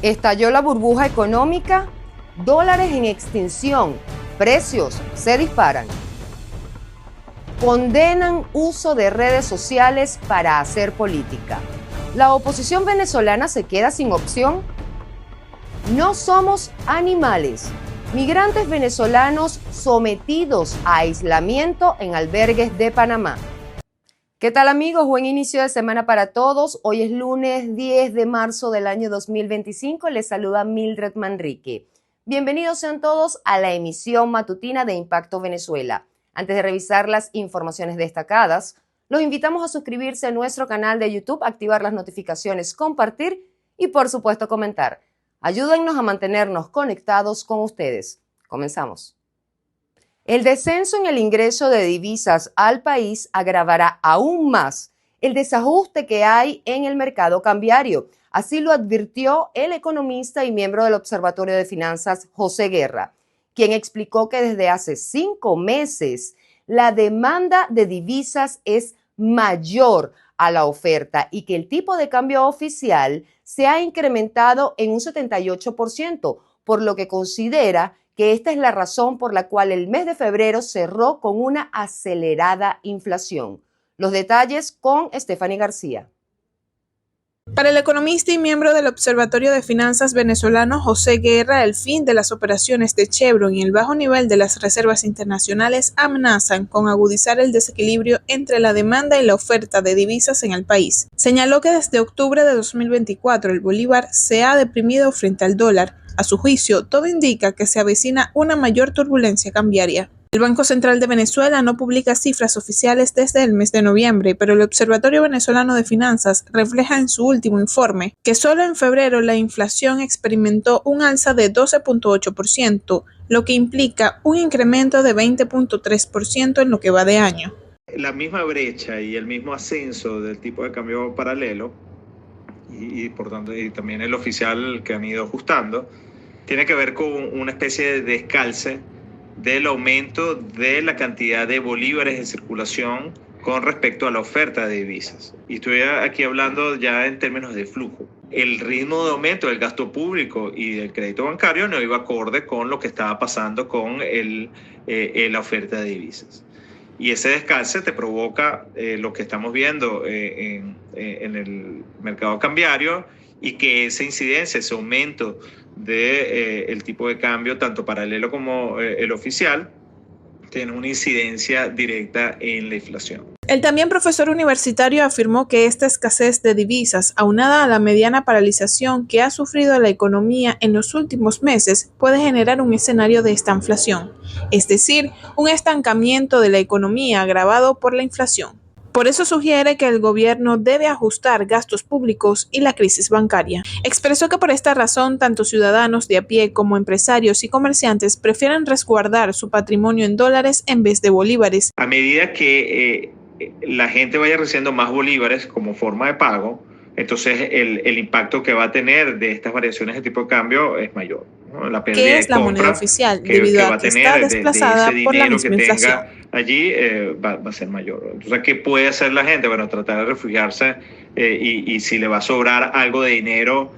Estalló la burbuja económica, dólares en extinción, precios se disparan. Condenan uso de redes sociales para hacer política. ¿La oposición venezolana se queda sin opción? No somos animales. Migrantes venezolanos sometidos a aislamiento en albergues de Panamá. ¿Qué tal, amigos? Buen inicio de semana para todos. Hoy es lunes 10 de marzo del año 2025. Les saluda Mildred Manrique. Bienvenidos sean todos a la emisión matutina de Impacto Venezuela. Antes de revisar las informaciones destacadas, los invitamos a suscribirse a nuestro canal de YouTube, activar las notificaciones, compartir y, por supuesto, comentar. Ayúdennos a mantenernos conectados con ustedes. Comenzamos. El descenso en el ingreso de divisas al país agravará aún más el desajuste que hay en el mercado cambiario. Así lo advirtió el economista y miembro del Observatorio de Finanzas, José Guerra, quien explicó que desde hace 5 meses la demanda de divisas es mayor a la oferta y que el tipo de cambio oficial se ha incrementado en un 78%, por lo que considera que esta es la razón por la cual el mes de febrero cerró con una acelerada inflación. Los detalles con Stephanie García. Para el economista y miembro del Observatorio de Finanzas venezolano José Guerra, el fin de las operaciones de Chevron y el bajo nivel de las reservas internacionales amenazan con agudizar el desequilibrio entre la demanda y la oferta de divisas en el país. Señaló que desde octubre de 2024 el bolívar se ha deprimido frente al dólar. A su juicio, todo indica que se avecina una mayor turbulencia cambiaria. El Banco Central de Venezuela no publica cifras oficiales desde el mes de noviembre, pero el Observatorio Venezolano de Finanzas refleja en su último informe que solo en febrero la inflación experimentó un alza de 12.8%, lo que implica un incremento de 20.3% en lo que va de año. La misma brecha y el mismo ascenso del tipo de cambio paralelo y por tanto y también el oficial que han ido ajustando tiene que ver con una especie de descalce del aumento de la cantidad de bolívares en circulación con respecto a la oferta de divisas. Y estoy aquí hablando ya en términos de flujo. El ritmo de aumento del gasto público y del crédito bancario no iba acorde con lo que estaba pasando con la oferta de divisas. Y ese descalce te provoca lo que estamos viendo en el mercado cambiario y que esa incidencia, ese aumento del tipo de cambio, tanto paralelo como el oficial, tiene una incidencia directa en la inflación. El también profesor universitario afirmó que esta escasez de divisas, aunada a la mediana paralización que ha sufrido la economía en los últimos meses, puede generar un escenario de estanflación, es decir, un estancamiento de la economía agravado por la inflación. Por eso sugiere que el gobierno debe ajustar gastos públicos y la crisis bancaria. Expresó que por esta razón tanto ciudadanos de a pie como empresarios y comerciantes prefieren resguardar su patrimonio en dólares en vez de bolívares. A medida que la gente vaya recibiendo más bolívares como forma de pago, entonces el impacto que va a tener de estas variaciones de tipo de cambio es mayor, ¿no? La pérdida ¿Qué es la moneda oficial? Debido a que está desplazada por la misma inflación. Allí va a ser mayor. Entonces, ¿qué puede hacer la gente? Bueno, tratar de refugiarse y si le va a sobrar algo de dinero,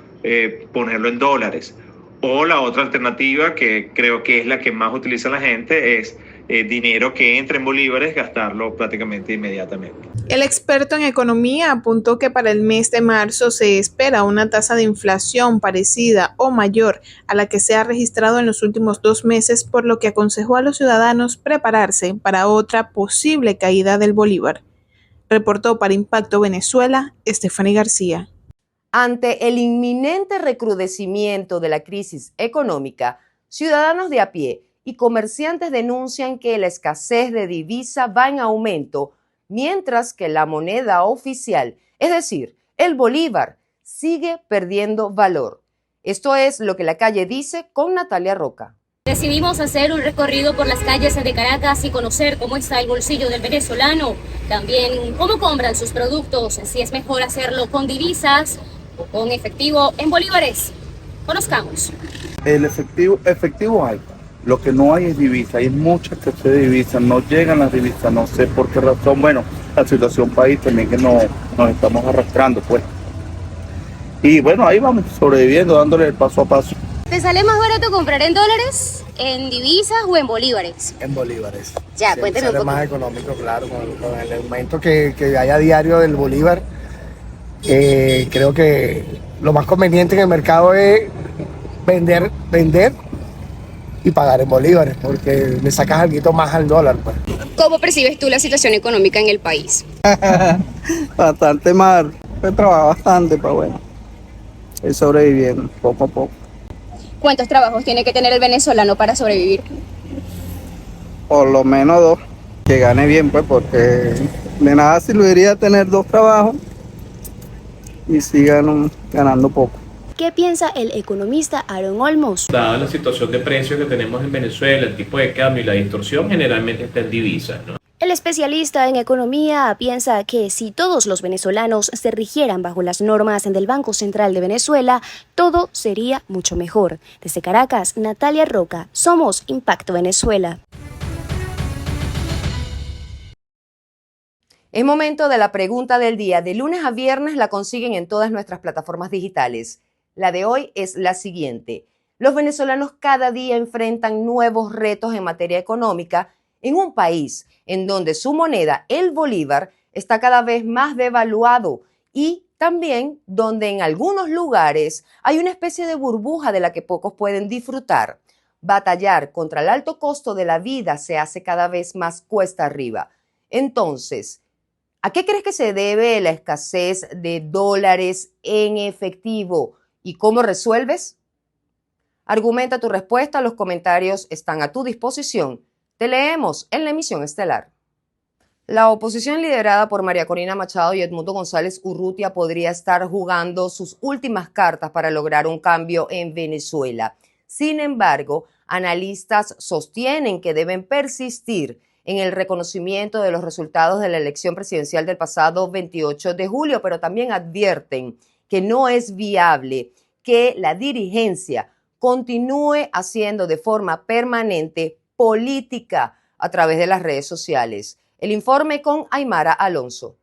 ponerlo en dólares. O la otra alternativa, que creo que es la que más utiliza la gente, es dinero que entre en bolívares, gastarlo prácticamente inmediatamente. El experto en economía apuntó que para el mes de marzo se espera una tasa de inflación parecida o mayor a la que se ha registrado en los últimos 2 meses, por lo que aconsejó a los ciudadanos prepararse para otra posible caída del bolívar. Reportó para Impacto Venezuela, Stephanie García. Ante el inminente recrudecimiento de la crisis económica, ciudadanos de a pie y comerciantes denuncian que la escasez de divisa va en aumento, mientras que la moneda oficial, es decir, el bolívar, sigue perdiendo valor. Esto es lo que La Calle dice con Natalia Roca. Decidimos hacer un recorrido por las calles de Caracas y conocer cómo está el bolsillo del venezolano, también cómo compran sus productos, si es mejor hacerlo con divisas o con efectivo en bolívares. Conozcamos. El efectivo hay. Lo que no hay es divisa, hay mucha escasez de divisas, no llegan las divisas, no sé por qué razón. Bueno, la situación país también que nos estamos arrastrando, pues. Y bueno, ahí vamos sobreviviendo, dándole el paso a paso. ¿Te sale más barato comprar en dólares, en divisas o en bolívares? En bolívares. Ya, Sí, cuéntame un sale poco. más económico, claro, con el aumento que hay a diario del bolívar. Creo que lo más conveniente en el mercado es vender y pagar en bolívares, porque le sacas algo más al dólar, pues. ¿Cómo percibes tú la situación económica en el país? Bastante mal. He trabajado bastante, pero bueno, estoy sobreviviendo poco a poco. ¿Cuántos trabajos tiene que tener el venezolano para sobrevivir? Por lo menos 2, que gane bien, pues, porque de nada serviría tener 2 trabajos y sigan ganando poco. ¿Qué piensa el economista Aaron Olmos? Dada la situación de precios que tenemos en Venezuela, el tipo de cambio y la distorsión generalmente está en divisas, ¿no? El especialista en economía piensa que si todos los venezolanos se rigieran bajo las normas del Banco Central de Venezuela, todo sería mucho mejor. Desde Caracas, Natalia Roca, somos Impacto Venezuela. Es momento de la pregunta del día. De lunes a viernes la consiguen en todas nuestras plataformas digitales. La de hoy es la siguiente. Los venezolanos cada día enfrentan nuevos retos en materia económica en un país en donde su moneda, el bolívar, está cada vez más devaluado y también donde en algunos lugares hay una especie de burbuja de la que pocos pueden disfrutar. Batallar contra el alto costo de la vida se hace cada vez más cuesta arriba. Entonces, ¿a qué crees que se debe la escasez de dólares en efectivo? ¿Y cómo resuelves? Argumenta tu respuesta, los comentarios están a tu disposición. Te leemos en la emisión estelar. La oposición liderada por María Corina Machado y Edmundo González Urrutia podría estar jugando sus últimas cartas para lograr un cambio en Venezuela. Sin embargo, analistas sostienen que deben persistir en el reconocimiento de los resultados de la elección presidencial del pasado 28 de julio, pero también advierten que no es viable que la dirigencia continúe haciendo de forma permanente política a través de las redes sociales. El informe con Aymara Alonso.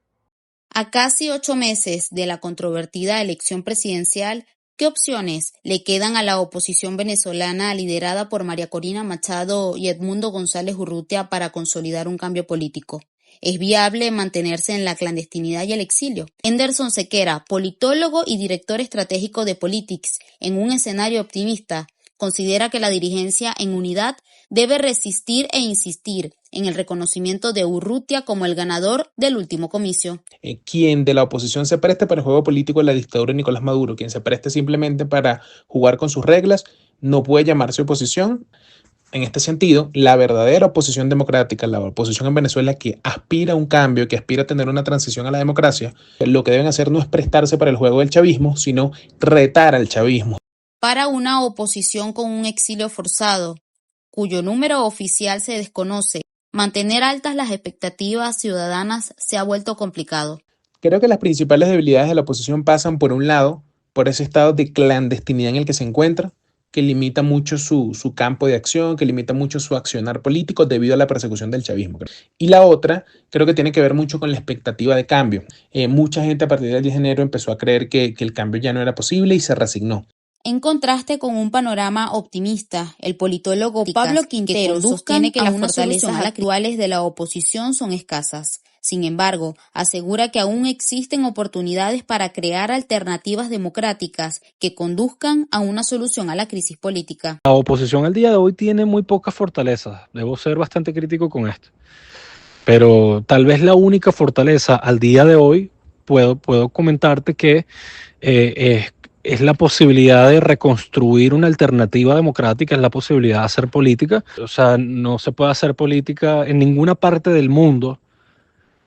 A casi 8 meses de la controvertida elección presidencial, ¿qué opciones le quedan a la oposición venezolana liderada por María Corina Machado y Edmundo González Urrutia para consolidar un cambio político? ¿Es viable mantenerse en la clandestinidad y el exilio? Henderson Sequera, politólogo y director estratégico de Politics, en un escenario optimista, considera que la dirigencia en unidad debe resistir e insistir en el reconocimiento de Urrutia como el ganador del último comicio. Quien de la oposición se preste para el juego político de la dictadura de Nicolás Maduro, quien se preste simplemente para jugar con sus reglas, no puede llamarse oposición. En este sentido, la verdadera oposición democrática, la oposición en Venezuela que aspira a un cambio, que aspira a tener una transición a la democracia, lo que deben hacer no es prestarse para el juego del chavismo, sino retar al chavismo. Para una oposición con un exilio forzado, cuyo número oficial se desconoce, mantener altas las expectativas ciudadanas se ha vuelto complicado. Creo que las principales debilidades de la oposición pasan, por un lado, por ese estado de clandestinidad en el que se encuentra, que limita mucho su campo de acción, que limita mucho su accionar político debido a la persecución del chavismo. Y la otra, creo que tiene que ver mucho con la expectativa de cambio. Mucha gente a partir del 10 de enero empezó a creer que el cambio ya no era posible y se resignó. En contraste con un panorama optimista, el politólogo Pablo Quintero sostiene que las fortalezas actuales de la oposición son escasas. Sin embargo, asegura que aún existen oportunidades para crear alternativas democráticas que conduzcan a una solución a la crisis política. La oposición al día de hoy tiene muy pocas fortalezas, debo ser bastante crítico con esto. Pero tal vez la única fortaleza al día de hoy, puedo comentarte que es la posibilidad de reconstruir una alternativa democrática, es la posibilidad de hacer política. O sea, no se puede hacer política en ninguna parte del mundo.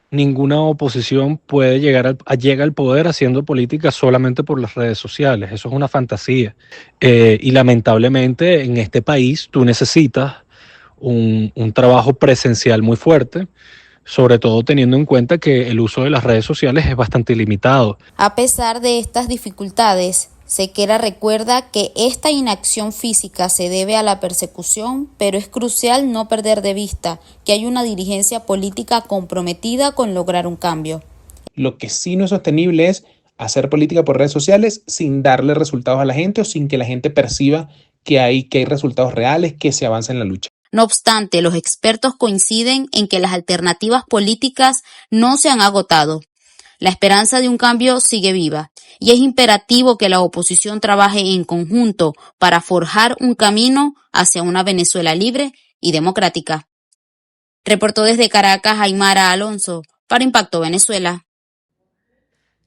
Ninguna oposición puede llega al poder haciendo política solamente por las redes sociales. Eso es una fantasía. Y lamentablemente en este país tú necesitas un trabajo presencial muy fuerte, sobre todo teniendo en cuenta que el uso de las redes sociales es bastante limitado. A pesar de estas dificultades, Sequera recuerda que esta inacción física se debe a la persecución, pero es crucial no perder de vista que hay una dirigencia política comprometida con lograr un cambio. Lo que sí no es sostenible es hacer política por redes sociales sin darle resultados a la gente o sin que la gente perciba que hay resultados reales, que se avanza en la lucha. No obstante, los expertos coinciden en que las alternativas políticas no se han agotado. La esperanza de un cambio sigue viva y es imperativo que la oposición trabaje en conjunto para forjar un camino hacia una Venezuela libre y democrática. Reportó desde Caracas Aymara Alonso para Impacto Venezuela.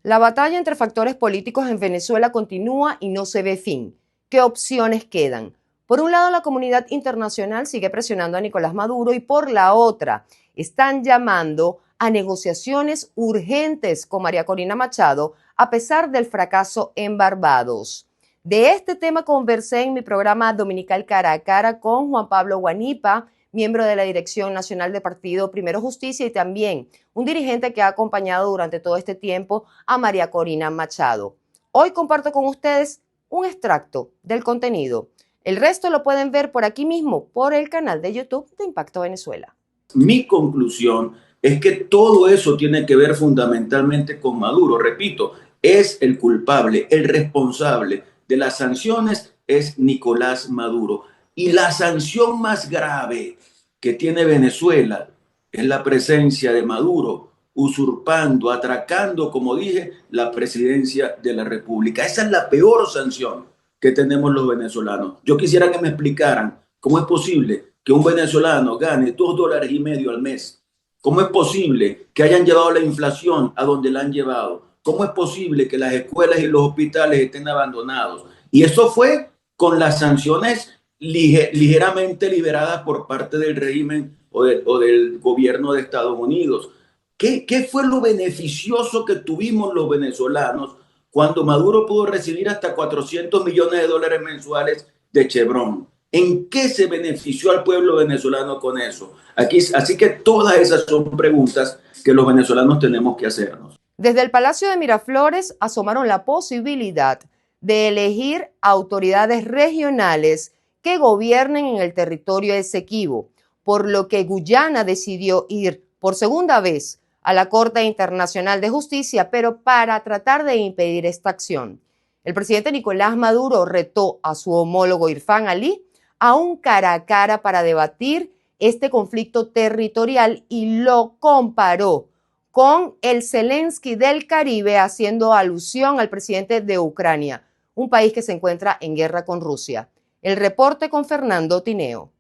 La batalla entre factores políticos en Venezuela continúa y no se ve fin. ¿Qué opciones quedan? Por un lado, la comunidad internacional sigue presionando a Nicolás Maduro y por la otra, están llamando a negociaciones urgentes con María Corina Machado a pesar del fracaso en Barbados. De este tema conversé en mi programa dominical Cara a Cara con Juan Pablo Guanipa, miembro de la Dirección Nacional del Partido Primero Justicia y también un dirigente que ha acompañado durante todo este tiempo a María Corina Machado. Hoy comparto con ustedes un extracto del contenido. El resto lo pueden ver por aquí mismo, por el canal de YouTube de Impacto Venezuela. Mi conclusión es que todo eso tiene que ver fundamentalmente con Maduro. Repito, es el culpable, el responsable de las sanciones es Nicolás Maduro. Y la sanción más grave que tiene Venezuela es la presencia de Maduro usurpando, atracando, como dije, la presidencia de la República. Esa es la peor sanción que tenemos los venezolanos. Yo quisiera que me explicaran cómo es posible que un venezolano gane $2.50 al mes. ¿Cómo es posible que hayan llevado la inflación a donde la han llevado? ¿Cómo es posible que las escuelas y los hospitales estén abandonados? Y eso fue con las sanciones ligeramente liberadas por parte del régimen o del gobierno de Estados Unidos. ¿Qué fue lo beneficioso que tuvimos los venezolanos cuando Maduro pudo recibir hasta $400 millones mensuales de Chevron? ¿En qué se benefició al pueblo venezolano con eso? Así que todas esas son preguntas que los venezolanos tenemos que hacernos. Desde el Palacio de Miraflores asomaron la posibilidad de elegir autoridades regionales que gobiernen en el territorio Esequibo, por lo que Guyana decidió ir por segunda vez a la Corte Internacional de Justicia, pero para tratar de impedir esta acción. El presidente Nicolás Maduro retó a su homólogo Irfán Ali a un cara a cara para debatir este conflicto territorial y lo comparó con el Zelensky del Caribe, haciendo alusión al presidente de Ucrania, un país que se encuentra en guerra con Rusia. El reporte con Fernando Tineo.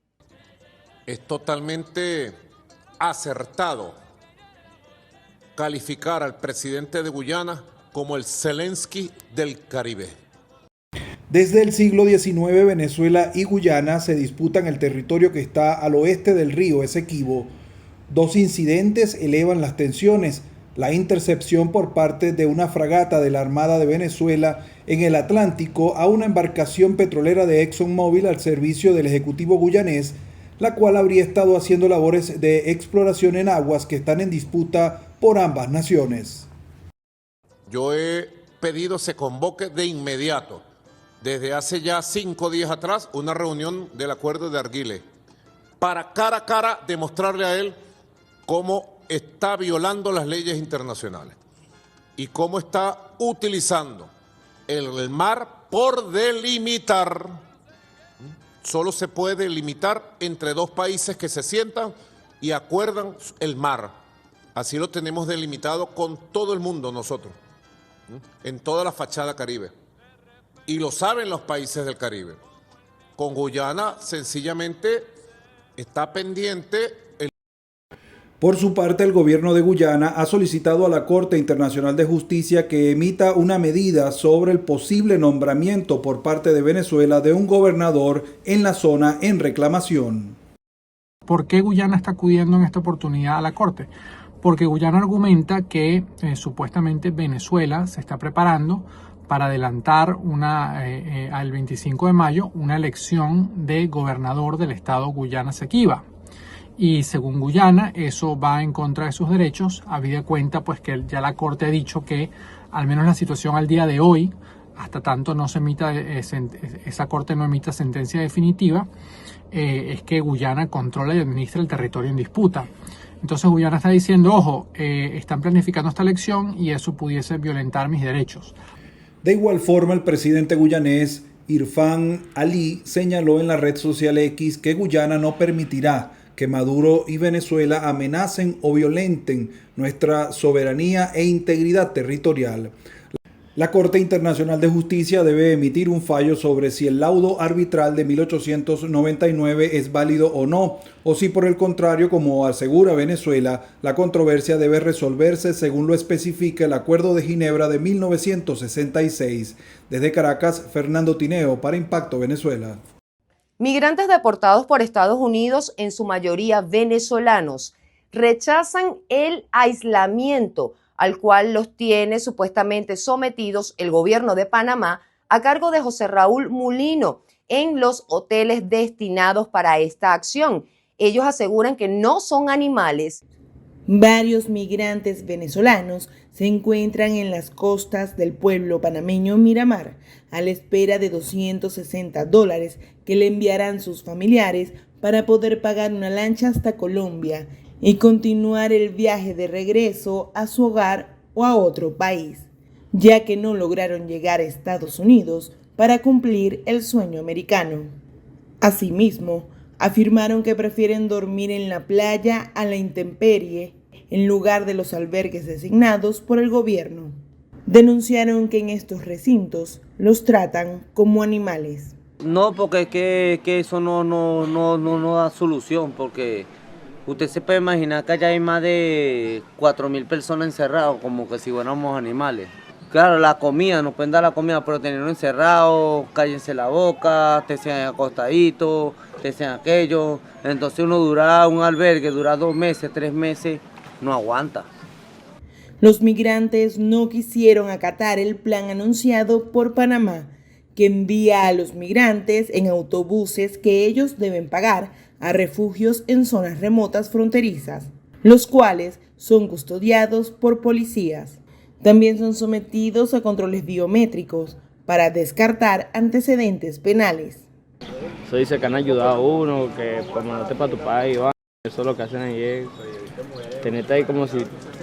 Es totalmente acertado calificar al presidente de Guyana como el Zelensky del Caribe. Desde el siglo XIX, Venezuela y Guyana se disputan el territorio que está al oeste del río Esequibo. Dos incidentes elevan las tensiones: la intercepción por parte de una fragata de la Armada de Venezuela en el Atlántico a una embarcación petrolera de ExxonMobil al servicio del Ejecutivo guyanés, la cual habría estado haciendo labores de exploración en aguas que están en disputa por ambas naciones. Yo he pedido se convoque de inmediato, desde hace ya 5 días atrás, una reunión del acuerdo de Arguile, para cara a cara demostrarle a él cómo está violando las leyes internacionales y cómo está utilizando el mar por delimitar. Solo se puede limitar entre dos países que se sientan y acuerdan el mar. Así lo tenemos delimitado con todo el mundo nosotros, en toda la fachada Caribe. Y lo saben los países del Caribe. Con Guyana sencillamente está pendiente. Por su parte, el gobierno de Guyana ha solicitado a la Corte Internacional de Justicia que emita una medida sobre el posible nombramiento por parte de Venezuela de un gobernador en la zona en reclamación. ¿Por qué Guyana está acudiendo en esta oportunidad a la Corte? Porque Guyana argumenta que supuestamente Venezuela se está preparando para adelantar al 25 de mayo una elección de gobernador del estado Guyana Esequiba. Y según Guyana, eso va en contra de sus derechos, habida cuenta pues que ya la Corte ha dicho que al menos la situación al día de hoy, hasta tanto no se emita esa Corte no emita sentencia definitiva, es que Guyana controla y administra el territorio en disputa. Entonces Guyana está diciendo, ojo, están planificando esta elección y eso pudiese violentar mis derechos. De igual forma, el presidente guyanés Irfan Ali señaló en la red social X que Guyana no permitirá que Maduro y Venezuela amenacen o violenten nuestra soberanía e integridad territorial. La Corte Internacional de Justicia debe emitir un fallo sobre si el laudo arbitral de 1899 es válido o no, o si por el contrario, como asegura Venezuela, la controversia debe resolverse según lo especifica el Acuerdo de Ginebra de 1966. Desde Caracas, Fernando Tineo para Impacto Venezuela. Migrantes deportados por Estados Unidos, en su mayoría venezolanos, rechazan el aislamiento al cual los tiene supuestamente sometidos el gobierno de Panamá a cargo de José Raúl Mulino en los hoteles destinados para esta acción. Ellos aseguran que no son animales. Varios migrantes venezolanos se encuentran en las costas del pueblo panameño Miramar a la espera de $260 que le enviarán sus familiares para poder pagar una lancha hasta Colombia y continuar el viaje de regreso a su hogar o a otro país, ya que no lograron llegar a Estados Unidos para cumplir el sueño americano. Asimismo, afirmaron que prefieren dormir en la playa a la intemperie en lugar de los albergues designados por el gobierno. Denunciaron que en estos recintos los tratan como animales. No, porque es que eso no da solución, porque usted se puede imaginar que allá hay más de 4.000 personas encerradas, como que si fuéramos animales. Claro, la comida, nos pueden dar la comida, pero tenerlo encerrado, cállense la boca, te sean acostaditos, te sean aquello. Entonces uno dura un albergue, dura 2 meses, 3 meses, no aguanta. Los migrantes no quisieron acatar el plan anunciado por Panamá, que envía a los migrantes en autobuses que ellos deben pagar a refugios en zonas remotas fronterizas, los cuales son custodiados por policías. También son sometidos a controles biométricos para descartar antecedentes penales. Eso dice que han ayudado a uno, que por mandarte para tu país, eso es lo que hacen ahí, tenerte ahí como si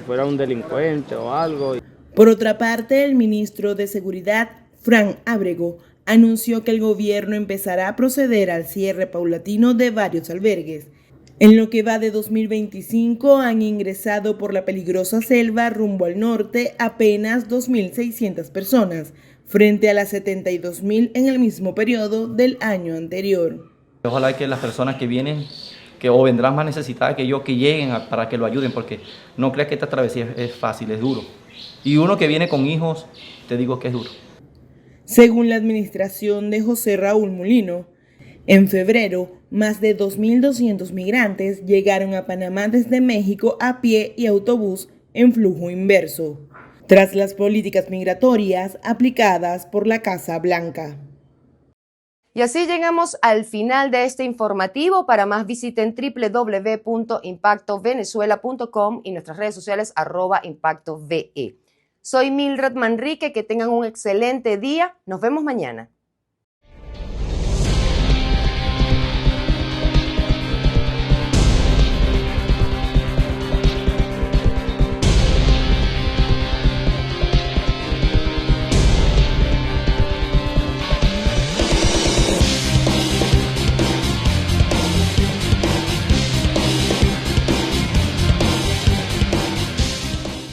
fuera un delincuente o algo. Por otra parte, el ministro de Seguridad, Fran Ábrego, anunció que el gobierno empezará a proceder al cierre paulatino de varios albergues. En lo que va de 2025 han ingresado por la peligrosa selva rumbo al norte apenas 2.600 personas, frente a las 72.000 en el mismo periodo del año anterior. Ojalá que las personas que vienen, o vendrán más necesitadas que yo, que lleguen para que lo ayuden, porque no creas que esta travesía es fácil, es duro. Y uno que viene con hijos, te digo que es duro. Según la administración de José Raúl Mulino, en febrero, más de 2.200 migrantes llegaron a Panamá desde México a pie y autobús en flujo inverso, tras las políticas migratorias aplicadas por la Casa Blanca. Y así llegamos al final de este informativo. Para más visiten www.impactovenezuela.com y nuestras redes sociales @impactove. Soy Mildred Manrique, que tengan un excelente día. Nos vemos mañana.